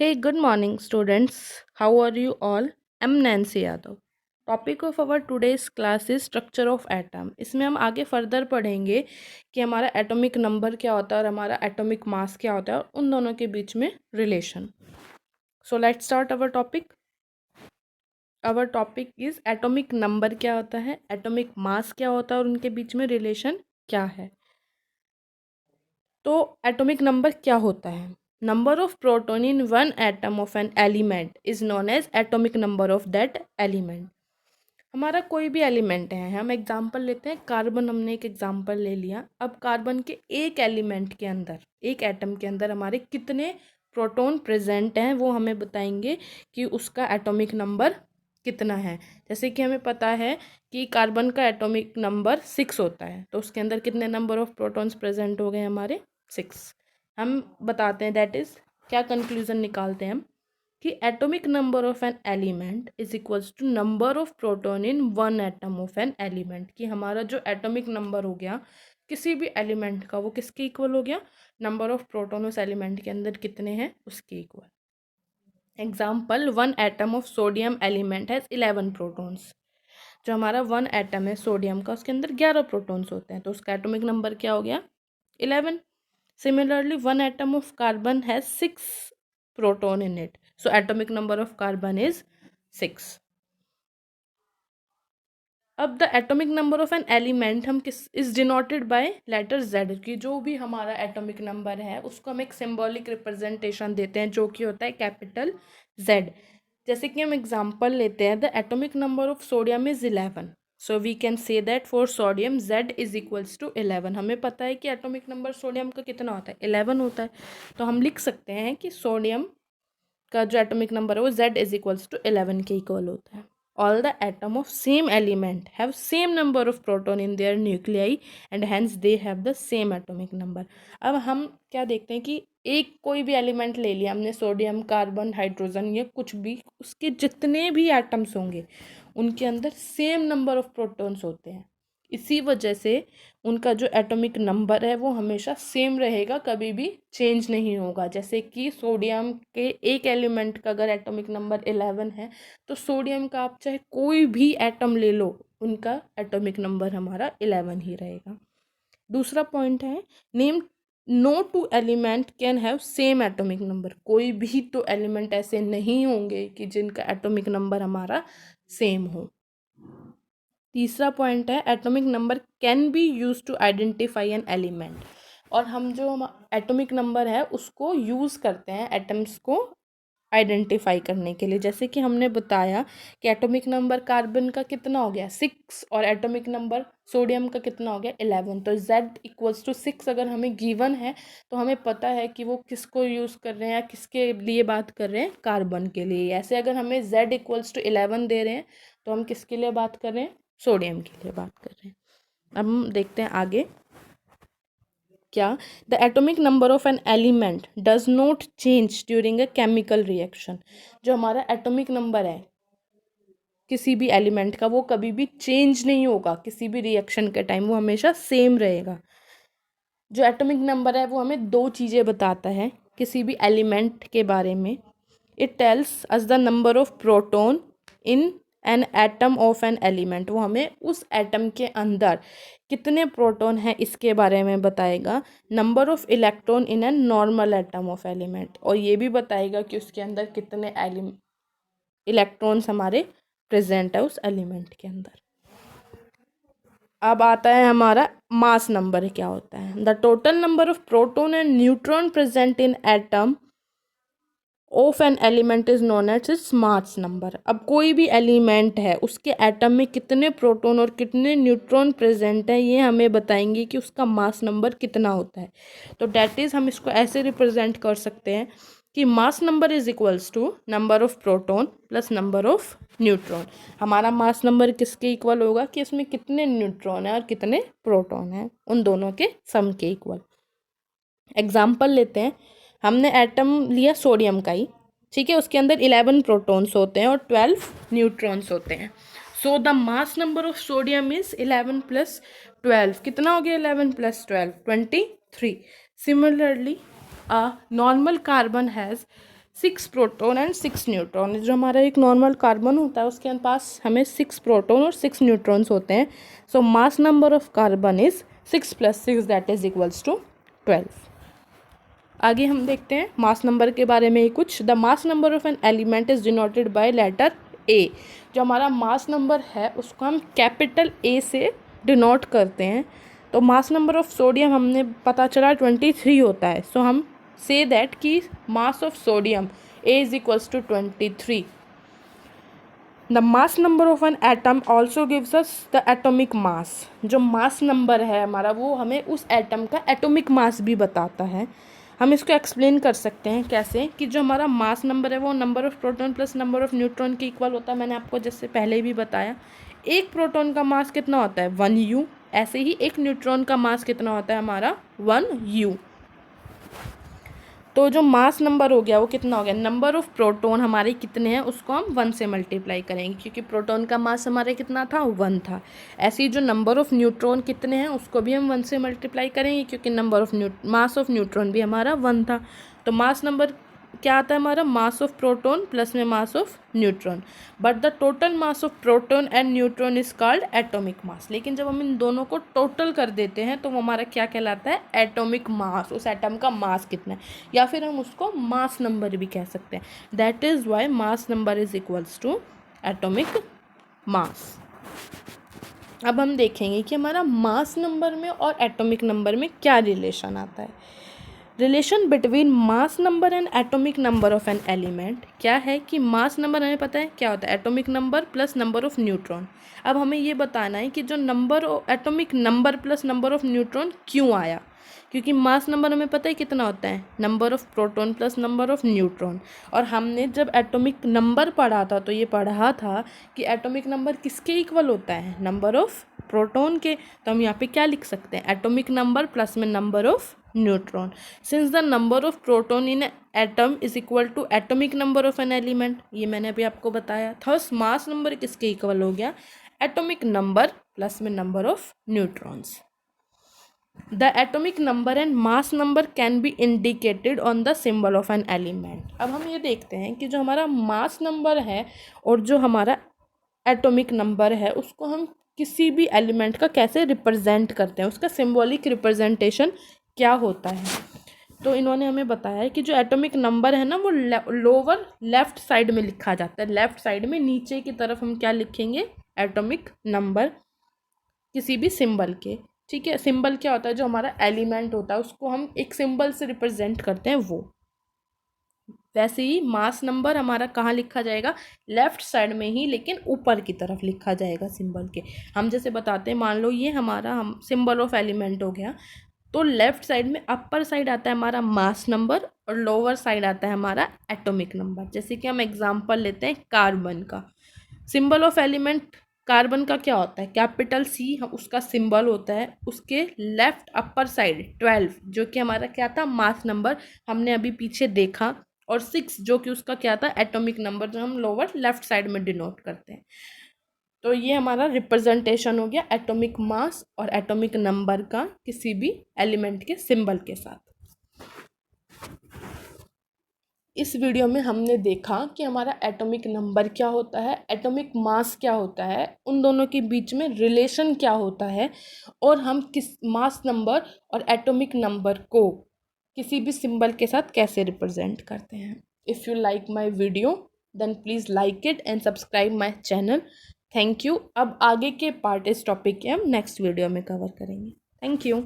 Hey, good morning, students. How are you all? I'm Nancy Yadav. Topic of our today's class is structure of atom. इसमें हम आगे further पढ़ेंगे कि हमारा atomic number क्या होता है और हमारा एटॉमिक मास क्या होता है और उन दोनों के बीच में relation. So let's start our topic. Our topic is atomic number क्या होता है, एटॉमिक मास क्या होता है और उनके बीच में रिलेशन क्या है। तो एटॉमिक नंबर क्या होता है? Number of proton in one atom of an element is known as atomic number of that element. हमारा कोई भी एलिमेंट है, हम एग्जांपल लेते हैं कार्बन, हमने एक एग्जांपल ले लिया। अब कार्बन के एक एलिमेंट के अंदर, एक एटम के अंदर हमारे कितने प्रोटॉन प्रेजेंट हैं वो हमें बताएंगे कि उसका एटॉमिक नंबर कितना है। जैसे कि हमें पता है कि कार्बन का एटॉमिक नंबर 6 होता है, तो उसके अंदर कितने नंबर ऑफ प्रोटॉन्स प्रेजेंट हो गए हमारे? 6। हम बताते हैं, दैट इज क्या कंक्लूजन निकालते हैं हम कि atomic number of an element is equals to number of proton in one atom of an element. कि हमारा जो एटॉमिक नंबर हो गया किसी भी एलिमेंट का, वो किसके इक्वल हो गया? नंबर ऑफ प्रोटॉन उस एलिमेंट के अंदर कितने हैं उसके equal. Example, one atom of sodium element has 11 protons. जो हमारा वन एटम है सोडियम का, उसके अंदर 11 प्रोटॉन्स होते हैं, तो उसका एटॉमिक नंबर क्या हो गया? 11। Similarly, one atom of carbon has 6 proton in it. So atomic number of carbon is 6. अब the atomic number of an element हम किस is denoted by letter Z. की जो भी हमारा एटॉमिक नंबर है उसको हम एक सिंबॉलिक रिप्रेजेंटेशन देते हैं जो कि होता है कैपिटल जेड। जैसे कि हम एग्जांपल लेते हैं, the atomic number of sodium is 11। So we can say that for sodium Z is equals to 11। हमें पता है कि एटॉमिक नंबर सोडियम का कितना होता है? 11 होता है। तो हम लिख सकते हैं कि सोडियम का जो एटॉमिक नंबर है वो z इज इक्वल्स टू 11 के इक्वल होता है। All the atom of same element have same number of proton in their nuclei and hence they have the same atomic number. अब हम क्या देखते हैं कि एक कोई भी एलिमेंट ले लिया हमने, सोडियम, कार्बन, हाइड्रोजन, या कुछ भी, उसके जितने भी एटम्स होंगे उनके अंदर सेम नंबर ऑफ प्रोटॉन्स होते हैं। इसी वजह से उनका जो एटॉमिक नंबर है वो हमेशा सेम रहेगा, कभी भी चेंज नहीं होगा। जैसे कि सोडियम के एक एलिमेंट का अगर एटॉमिक नंबर 11 है, तो सोडियम का आप चाहे कोई भी एटम ले लो, उनका एटॉमिक नंबर हमारा 11 ही रहेगा। दूसरा पॉइंट है, name no two element can have same atomic number. कोई भी तो एलिमेंट ऐसे नहीं होंगे कि जिनका एटॉमिक नंबर हमारा सेम हो। तीसरा पॉइंट है, atomic number can be use to identify an element. और हम जो एटॉमिक नंबर है उसको यूज़ करते हैं एटम्स को आइडेंटिफाई करने के लिए। जैसे कि हमने बताया कि एटॉमिक नंबर कार्बन का कितना हो गया? 6। और एटॉमिक नंबर सोडियम का कितना हो गया? 11। तो z इक्वल्स टू 6 अगर हमें गिवन है तो हमें पता है कि वो किसको यूज़ कर रहे हैं या किसके लिए बात कर रहे हैं? कार्बन के लिए। ऐसे अगर हमें z इक्वल्स टू 11 दे रहे हैं तो हम किसके लिए बात कर रहे हैं? सोडियम के लिए बात कर रहे हैं। अब हम देखते हैं आगे क्या। The atomic number of an element does not change during a chemical reaction. जो हमारा एटॉमिक नंबर है किसी भी एलिमेंट का, वो कभी भी चेंज नहीं होगा किसी भी रिएक्शन के टाइम, वो हमेशा सेम रहेगा। जो एटॉमिक नंबर है वो हमें दो चीज़ें बताता है किसी भी एलिमेंट के बारे में। It tells us the number of proton in an atom of an element. वो हमें उस एटम के अंदर कितने प्रोटॉन हैं इसके बारे में बताएगा। Number of electron in an normal atom of element, और ये भी बताएगा कि उसके अंदर कितने इलेक्ट्रॉन्स हमारे प्रेजेंट है उस एलिमेंट के अंदर। अब आता है हमारा मास नंबर क्या होता है। The total number of proton and neutron present in atom of an element is known as its mass number. अब कोई भी एलिमेंट है उसके एटम में कितने प्रोटॉन और कितने न्यूट्रॉन प्रेजेंट है, ये हमें बताएंगे कि उसका मास नंबर कितना होता है। तो डैट इज हम इसको ऐसे रिप्रेजेंट कर सकते हैं कि mass number is equals to number of proton plus number of neutron. हमारा मास नंबर किसके इक्वल होगा? कि इसमें कितने न्यूट्रॉन है और कितने प्रोटॉन है, उन दोनों के सम के इक्वल। एग्जाम्पल लेते हैं, हमने एटम लिया सोडियम का ही, ठीक है। उसके अंदर 11 प्रोटॉन्स होते हैं और 12 न्यूट्रॉन्स होते हैं। So the mass number of sodium is 11 plus 12। कितना हो गया 11 plus 12? 23। Similarly a normal carbon has 6 proton and 6 neutron. जो हमारा एक नॉर्मल कार्बन होता है उसके पास हमें 6 प्रोटॉन और 6 न्यूट्रॉन्स होते हैं। So mass number of carbon is 6 + 6 that is equals to 12। आगे हम देखते हैं मास नंबर के बारे में ही कुछ। The mass number of an element is denoted by letter A. जो हमारा मास नंबर है उसको हम कैपिटल ए से डिनोट करते हैं। तो मास नंबर ऑफ सोडियम हमने पता चला 23 होता है। सो हम से दैट कि mass of sodium A is equals to 23। The mass number of an atom also gives us the atomic mass. जो मास नंबर है हमारा वो हमें उस एटम का एटॉमिक मास भी बताता है। हम इसको एक्सप्लेन कर सकते हैं कैसे कि जो हमारा मास नंबर है वो number of proton plus number of neutron के इक्वल होता है। मैंने आपको जैसे पहले भी बताया, एक प्रोटॉन का मास कितना होता है 1 U। ऐसे ही एक न्यूट्रॉन का मास कितना होता है हमारा 1 U। तो जो मास नंबर हो गया वो कितना हो गया, नंबर ऑफ़ प्रोटॉन हमारे कितने हैं उसको हम 1 से मल्टीप्लाई करेंगे क्योंकि प्रोटॉन का मास हमारे कितना था 1 था। ऐसे ही जो नंबर ऑफ़ न्यूट्रॉन कितने हैं उसको भी हम 1 से मल्टीप्लाई करेंगे क्योंकि number of mass of neutron भी हमारा 1 था। तो मास नंबर क्या आता है हमारा, मास ऑफ प्रोटॉन प्लस में mass of neutron. But the total mass of proton and neutron is called atomic mass. लेकिन जब हम इन दोनों को टोटल कर देते हैं तो वो हमारा क्या कहलाता है, एटॉमिक मास। उस एटम का मास कितना है, या फिर हम उसको मास नंबर भी कह सकते हैं। That is why mass number is equals to atomic mass. अब हम देखेंगे कि हमारा मास नंबर में और एटॉमिक नंबर में क्या रिलेशन आता है। Relation between mass number and atomic number of an element क्या है कि मास नंबर हमें पता है क्या होता है, atomic number plus number of neutron. अब हमें ये बताना है कि जो number atomic number plus number of neutron क्यों आया, क्योंकि मास नंबर हमें पता है कितना होता है, number of proton plus number of neutron. और हमने जब एटॉमिक नंबर पढ़ा था तो ये पढ़ा था कि एटॉमिक नंबर किसके इक्वल होता है, नंबर ऑफ प्रोटॉन के। तो हम यहाँ पे क्या लिख सकते हैं, एटॉमिक नंबर प्लस में number of neutron. Since the number of proton in atom is equal to atomic number of an element, ये मैंने अभी आपको बताया। थर्स मास नंबर किसके इक्वल हो गया, एटॉमिक नंबर प्लस में number of neutrons. The atomic number and mass number can B indicated on the symbol of an element. अब हम ये देखते हैं कि जो हमारा मास नंबर है और जो हमारा एटॉमिक नंबर है उसको हम किसी भी एलिमेंट का कैसे रिप्रेजेंट करते हैं, उसका सिंबॉलिक रिप्रेजेंटेशन क्या होता है। तो इन्होंने हमें बताया है कि जो एटॉमिक नंबर है ना वो लोअर लेफ्ट साइड में लिखा जाता है। लेफ्ट साइड में नीचे की तरफ हम क्या लिखेंगे, एटॉमिक नंबर किसी भी सिंबल के। ठीक है, सिंबल क्या होता है, जो हमारा एलिमेंट होता है उसको हम एक सिंबल से रिप्रेजेंट करते हैं वो। वैसे ही मास नंबर हमारा कहाँ लिखा जाएगा, लेफ्ट साइड में ही, लेकिन ऊपर की तरफ लिखा जाएगा सिंबल के। हम जैसे बताते हैं, मान लो ये हमारा हम सिंबल ऑफ एलिमेंट हो गया, तो लेफ्ट साइड में अपर साइड आता है हमारा मास नंबर और लोअर साइड आता है हमारा एटॉमिक नंबर। जैसे कि हम एग्जांपल लेते हैं कार्बन का, सिंबल ऑफ एलिमेंट कार्बन का क्या होता है, कैपिटल C उसका सिंबल होता है। उसके लेफ्ट अपर साइड 12 जो कि हमारा क्या था, मास नंबर हमने अभी पीछे देखा, और 6 जो कि उसका क्या था, एटॉमिक नंबर, जो हम लोअर लेफ्ट साइड में डिनोट करते हैं। तो ये हमारा रिप्रेजेंटेशन हो गया एटॉमिक मास और एटॉमिक नंबर का किसी भी एलिमेंट के सिंबल के साथ। इस वीडियो में हमने देखा कि हमारा एटॉमिक नंबर क्या होता है, एटॉमिक मास क्या होता है, उन दोनों के बीच में रिलेशन क्या होता है, और हम किस मास नंबर और एटॉमिक नंबर को किसी भी सिंबल के साथ कैसे रिप्रेजेंट करते हैं। If you like my video then please like it and subscribe my channel. Thank you. अब आगे के पार्ट इस टॉपिक के हम नेक्स्ट वीडियो में कवर करेंगे। Thank you.